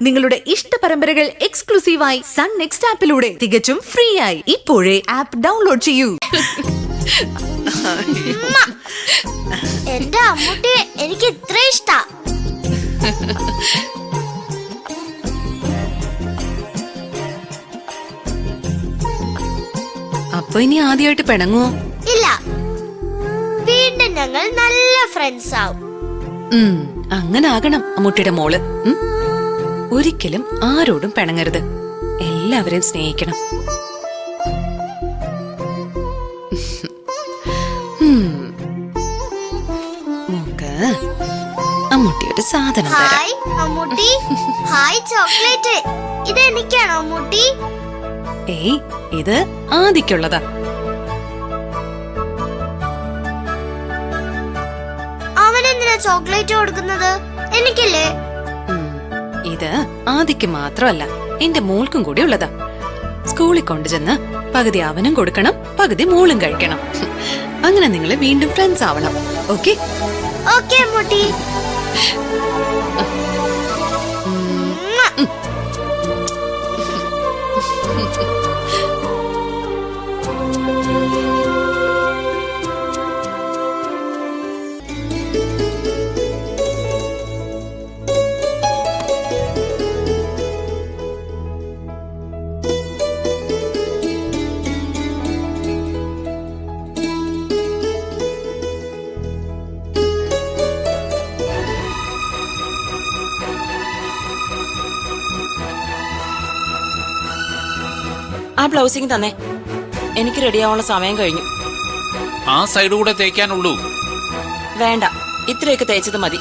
നിങ്ങളുടെ ഇഷ്ട പരമ്പരകൾ എക്സ്ക്ലൂസീവായി സൺ നെക്സ്റ്റ് ആപ്പിലൂടെ തികച്ചും ഫ്രീ ആയി ഇപ്പോഴേ ആപ്പ് ഡൗൺലോഡ് ചെയ്യൂ. എന്റെ അമ്മൂട്ടിയെ എനിക്ക് ഇത്ര ഇഷ്ടാ. അപ്പൊ ഇനി ആദ്യമായിട്ട് പിണങ്ങുവോ? ഇല്ല, വീണ്ടും ഞങ്ങൾ നല്ല ഫ്രണ്ട്സ് ആവും. അങ്ങനെ ആകണം അമ്മൂട്ടിയുടെ മോള്. ഒരിക്കലും ആരോടും പിണങ്ങരുത്, എല്ലാവരെയും സ്നേഹിക്കണം. മോക്ക് അമ്മൂട്ടി ഒരു സാധനം തരാം. ഹായ് അമ്മൂട്ടി. Hi chocolate. ഇത് എനിക്കാണോ അമ്മൂട്ടി? ഏയ്, ഇത് ആദിക്കുള്ളതാ. അവനെന്തിനാ ചോക്ലേറ്റ് കൊടുക്കുന്നത്? എനിക്കല്ലേ? ഇത് ആദിക്ക് മാത്രമല്ല, എന്റെ മോൾക്കും കൂടി ഉള്ളതാ. സ്കൂളിൽ കൊണ്ടുചെന്ന് പകുതി അവനും കൊടുക്കണം, പകുതി മോളും കഴിക്കണം. അങ്ങനെ നിങ്ങൾ വീണ്ടും ഫ്രണ്ട്സ് ആവണം. ഓക്കെ? ഓക്കെ അമ്മൂട്ടി. ആ ബ്ലൗസിങ് തന്നെ, എനിക്ക് റെഡിയാവാനുള്ള സമയം കഴിഞ്ഞു. ആ സൈഡ് കൂടെ തേക്കാനുള്ളൂ. വേണ്ട, ഇത്രയൊക്കെ തേച്ചത് മതി.